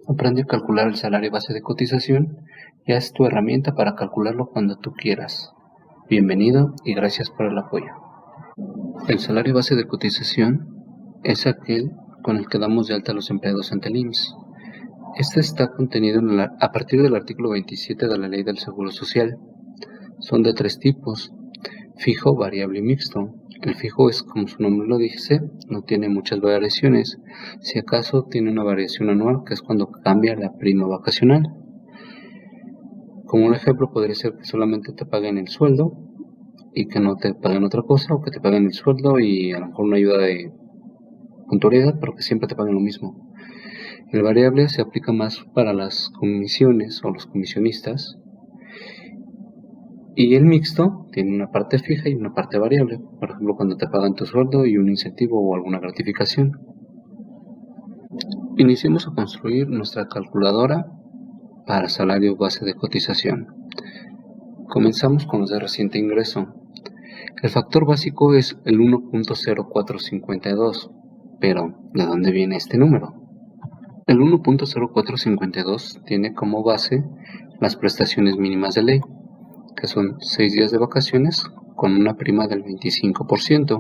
Aprende a calcular el salario base de cotización y haz tu herramienta para calcularlo cuando tú quieras. Bienvenido y gracias por el apoyo. El salario base de cotización es aquel con el que damos de alta a los empleados ante el IMSS. Este está contenido a partir del artículo 27 de la Ley del Seguro Social. Son de 3 tipos: fijo, variable y mixto. El fijo es, como su nombre lo dice, no tiene muchas variaciones. Si acaso tiene una variación anual, que es cuando cambia la prima vacacional. Como un ejemplo podría ser que solamente te paguen el sueldo y que no te paguen otra cosa, o que te paguen el sueldo y a lo mejor una ayuda de puntualidad, pero que siempre te paguen lo mismo. El variable se aplica más para las comisiones o los comisionistas. Y el mixto tiene una parte fija y una parte variable, por ejemplo cuando te pagan tu sueldo y un incentivo o alguna gratificación. Iniciemos a construir nuestra calculadora para salario base de cotización. Comenzamos con los de reciente ingreso. El factor básico es el 1.0452, pero ¿de dónde viene este número? El 1.0452 tiene como base las prestaciones mínimas de ley, que son 6 días de vacaciones con una prima del 25%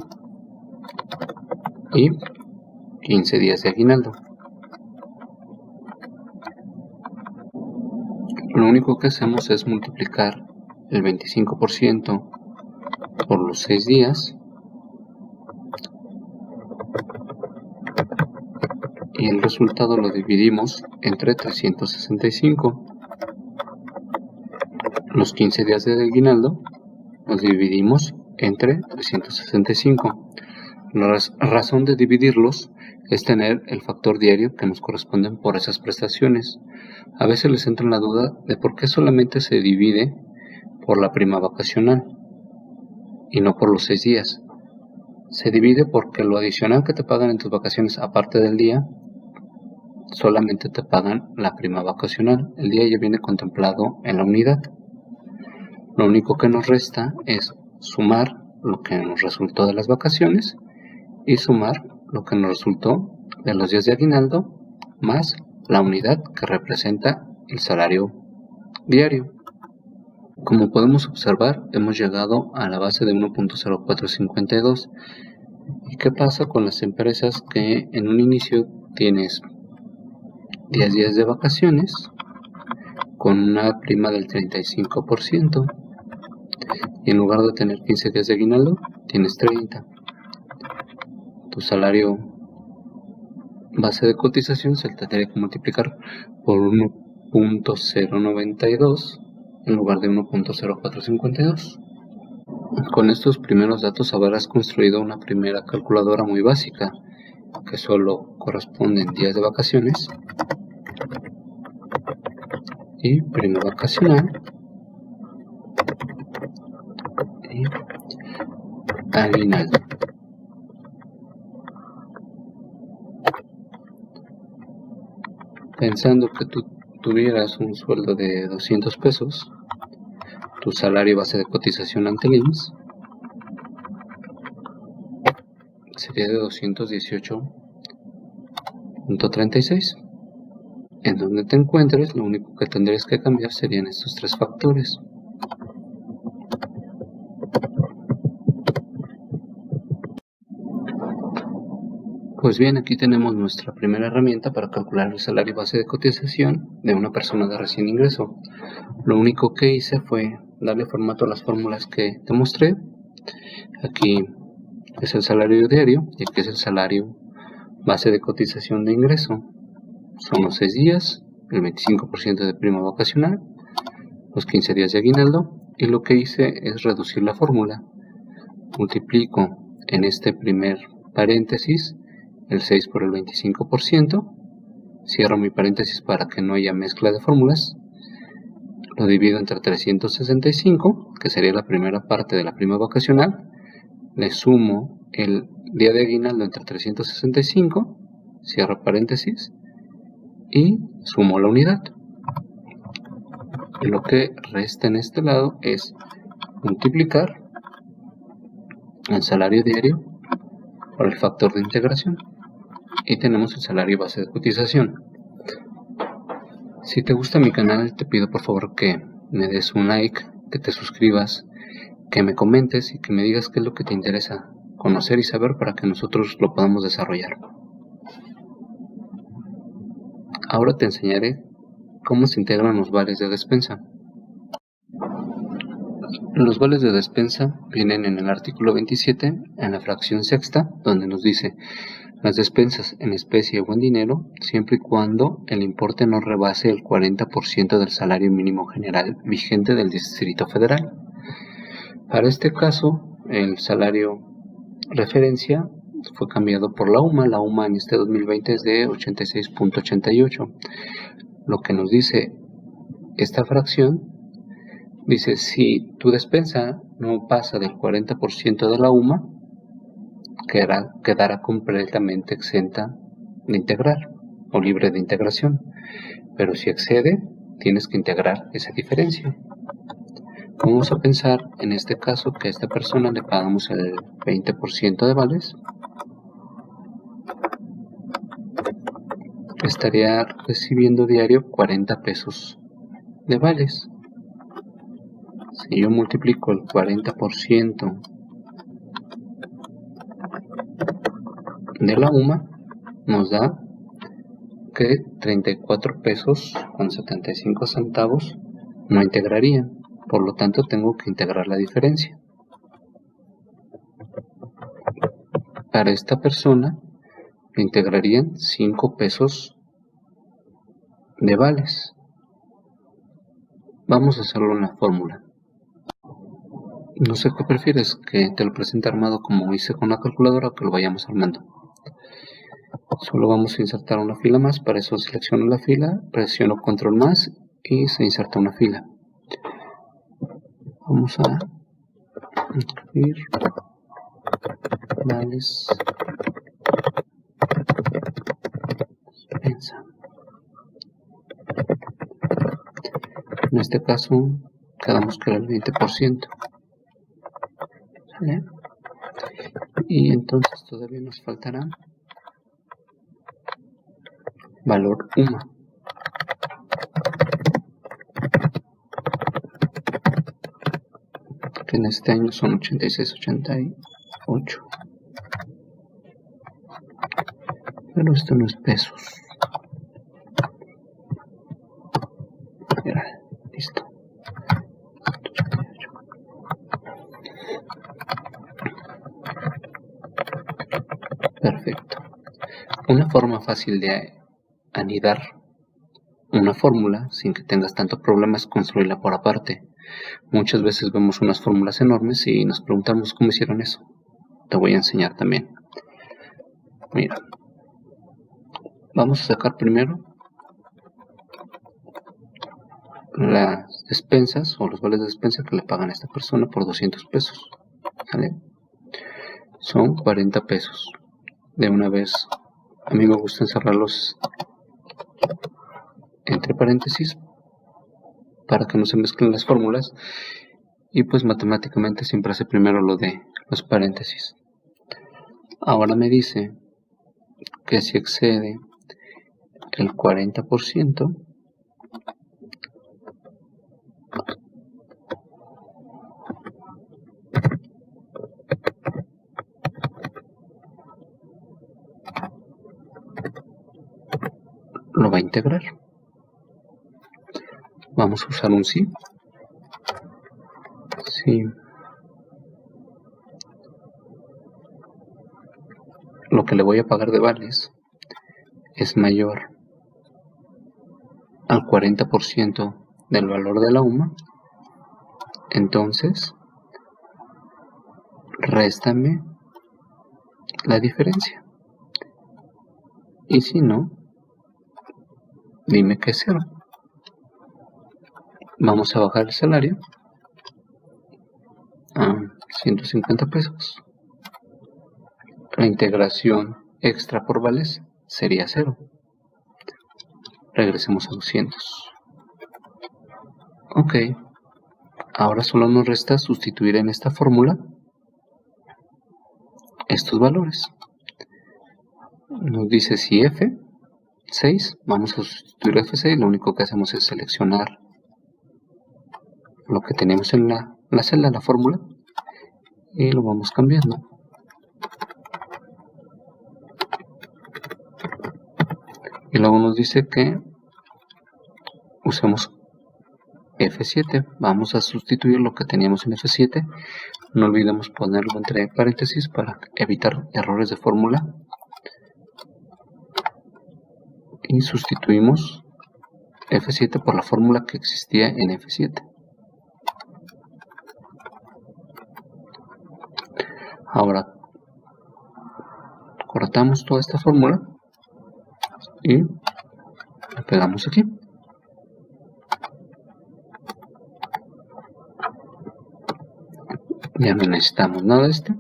y 15 días de aguinaldo. Lo único que hacemos es multiplicar el 25% por los 6 días y el resultado lo dividimos entre 365. Los 15 días de aguinaldo los dividimos entre 365. La razón de dividirlos es tener el factor diario que nos corresponden por esas prestaciones. A veces les entra en la duda de por qué solamente se divide por la prima vacacional y no por los 6 días. Se divide porque lo adicional que te pagan en tus vacaciones, aparte del día, solamente te pagan la prima vacacional. El día ya viene contemplado en la unidad. Lo único que nos resta es sumar lo que nos resultó de las vacaciones y sumar lo que nos resultó de los días de aguinaldo más la unidad que representa el salario diario. Como podemos observar, hemos llegado a la base de 1.0452. ¿Y qué pasa con las empresas que en un inicio tienes 10 días de vacaciones con una prima del 35%? Y en lugar de tener 15 días de aguinaldo, tienes 30. Tu salario base de cotización se tendría que multiplicar por 1.092 en lugar de 1.0452. Con estos primeros datos habrás construido una primera calculadora muy básica, que solo corresponden días de vacaciones y prima vacacional y aguinaldo. Pensando que tú tuvieras un sueldo de 200 pesos, tu salario base de cotización ante el IMSS sería de 218.36. En donde te encuentres, lo único que tendrías que cambiar serían estos 3 factores. Pues bien, aquí tenemos nuestra primera herramienta para calcular el salario base de cotización de una persona de recién ingreso. Lo único que hice fue darle formato a las fórmulas que te mostré. Aquí es el salario diario y aquí es el salario base de cotización de ingreso. Son los 6 días, el 25% de prima vacacional, los 15 días de aguinaldo, y lo que hice es reducir la fórmula. Multiplico en este primer paréntesis el 6 por el 25%, cierro mi paréntesis para que no haya mezcla de fórmulas, lo divido entre 365, que sería la primera parte de la prima vacacional, le sumo el día de aguinaldo entre 365, cierro paréntesis, y sumo la unidad. Lo que resta en este lado es multiplicar el salario diario por el factor de integración y tenemos el salario base de cotización. Si te gusta mi canal, te pido por favor que me des un like, que te suscribas, que me comentes y que me digas qué es lo que te interesa conocer y saber para que nosotros lo podamos desarrollar. Ahora te enseñaré cómo se integran los vales de despensa. Los vales de despensa vienen en el artículo 27, en la fracción sexta, donde nos dice: las despensas en especie o en dinero, siempre y cuando el importe no rebase el 40% del salario mínimo general vigente del Distrito Federal. Para este caso, el salario referencia fue cambiado por la UMA. La UMA en este 2020 es de 86.88. Lo que nos dice esta fracción, dice: si tu despensa no pasa del 40% de la UMA, quedará completamente exenta de integrar o libre de integración, pero si excede, tienes que integrar esa diferencia. Vamos a pensar en este caso que a esta persona le pagamos el 20% de vales. Estaría recibiendo diario 40 pesos de vales. Si yo multiplico el 40% de la UMA, nos da que 34 pesos con 75 centavos no integrarían. Por lo tanto, tengo que integrar la diferencia. Para esta persona, le integrarían 5 pesos de vales. Vamos a hacerlo en la fórmula. No sé qué prefieres, que te lo presente armado como hice con la calculadora o que lo vayamos armando. Solo vamos a insertar una fila más. Para eso selecciono la fila, presiono control más y se inserta una fila. Vamos a escribir vales despensa. En este caso quedamos que era el 20%. ¿Sale? Y entonces todavía nos faltará valor UMA. Que en este año son 86.88. Pero esto no es pesos. Mira, listo. Perfecto. Una forma fácil de anidar una fórmula sin que tengas tanto problema es construirla por aparte. Muchas veces vemos unas fórmulas enormes y nos preguntamos cómo hicieron eso. Te voy a enseñar también. Mira, vamos a sacar primero las despensas o los vales de despensa que le pagan a esta persona por 200 pesos. ¿Vale? Son 40 pesos. De una vez, a mí me gusta encerrarlos entre paréntesis para que no se mezclen las fórmulas, y pues matemáticamente siempre hace primero lo de los paréntesis. Ahora me dice que si excede el 40%, lo va a integrar. Vamos a usar un sí. Si lo que le voy a pagar de vales es mayor al 40% del valor de la UMA, entonces réstame la diferencia. Y si no, dime que es 0. Vamos a bajar el salario a 150 pesos. La integración extra por vales sería 0. Regresemos a 200. Ok. Ahora solo nos resta sustituir en esta fórmula estos valores. Nos dice si F 6, vamos a sustituir F6, lo único que hacemos es seleccionar lo que tenemos en la celda, la fórmula, y lo vamos cambiando. Y luego nos dice que usemos F7, vamos a sustituir lo que teníamos en F7, no olvidemos ponerlo entre paréntesis para evitar errores de fórmula, y sustituimos F7 por la fórmula que existía en F7. Ahora cortamos toda esta fórmula y la pegamos aquí. Ya no necesitamos nada de esto,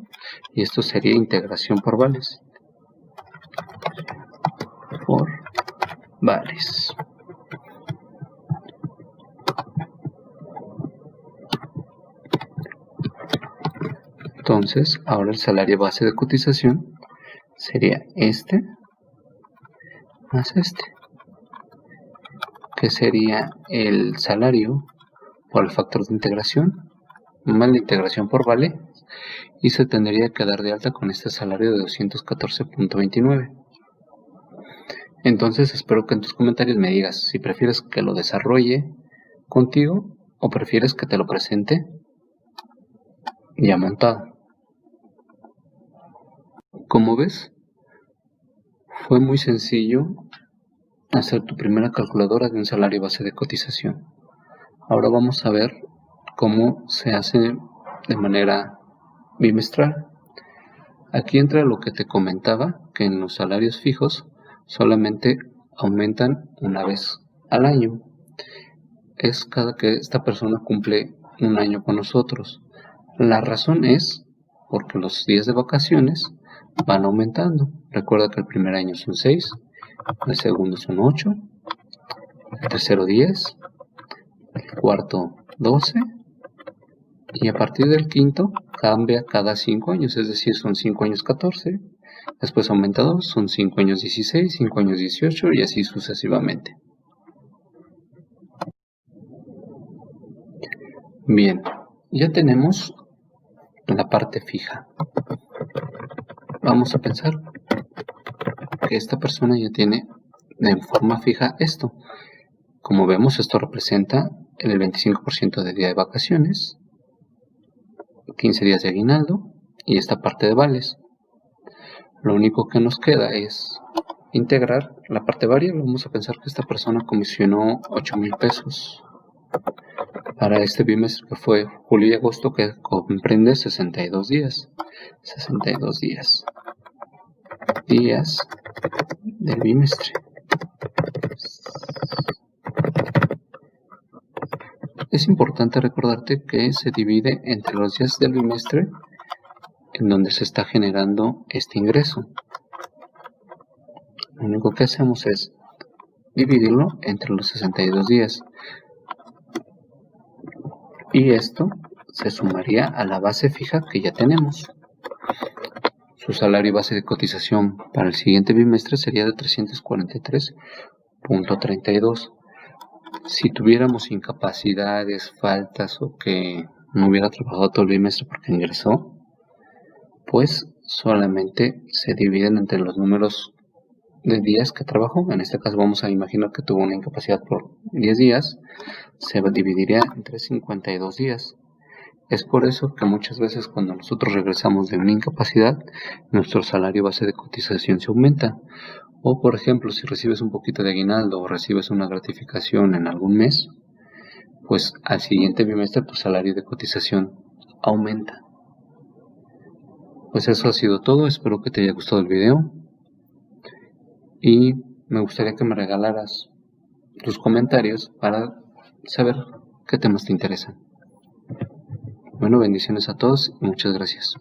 y esto sería integración por vales. Por vales. Entonces, ahora el salario base de cotización sería este más este, que sería el salario por el factor de integración más la integración por vale, y se tendría que dar de alta con este salario de 214.29. Entonces espero que en tus comentarios me digas si prefieres que lo desarrolle contigo o prefieres que te lo presente ya montado. Como ves, fue muy sencillo hacer tu primera calculadora de un salario base de cotización. Ahora vamos a ver cómo se hace de manera bimestral. Aquí entra lo que te comentaba, que en los salarios fijos solamente aumentan una vez al año. Es cada que esta persona cumple un año con nosotros. La razón es porque los días de vacaciones van aumentando. Recuerda que el primer año son 6, el segundo son 8, el tercero 10, el cuarto 12, y a partir del quinto cambia cada 5 años, es decir, son 5 años 14, después aumenta 2, son 5 años 16, 5 años 18 y así sucesivamente. Bien, ya tenemos la parte fija. Vamos a pensar que esta persona ya tiene de forma fija esto. Como vemos, esto representa el 25% de día de vacaciones, 15 días de aguinaldo y esta parte de vales. Lo único que nos queda es integrar la parte variable. Vamos a pensar que esta persona comisionó 8,000 pesos para este bimestre que fue julio y agosto, que comprende 62 días. 62 días del bimestre. Es importante recordarte que se divide entre los días del bimestre en donde se está generando este ingreso. Lo único que hacemos es dividirlo entre los 62 días. Y esto se sumaría a la base fija que ya tenemos. Su salario base de cotización para el siguiente bimestre sería de 343.32. Si tuviéramos incapacidades, faltas o que no hubiera trabajado todo el bimestre porque ingresó, pues solamente se dividen entre los números de días que trabajó. En este caso vamos a imaginar que tuvo una incapacidad por 10 días, se dividiría entre 52 días. Es por eso que muchas veces cuando nosotros regresamos de una incapacidad, nuestro salario base de cotización se aumenta. O por ejemplo, si recibes un poquito de aguinaldo o recibes una gratificación en algún mes, pues al siguiente bimestre tu salario de cotización aumenta. Pues eso ha sido todo, espero que te haya gustado el video y me gustaría que me regalaras tus comentarios para saber qué temas te interesan. Bueno, bendiciones a todos y muchas gracias.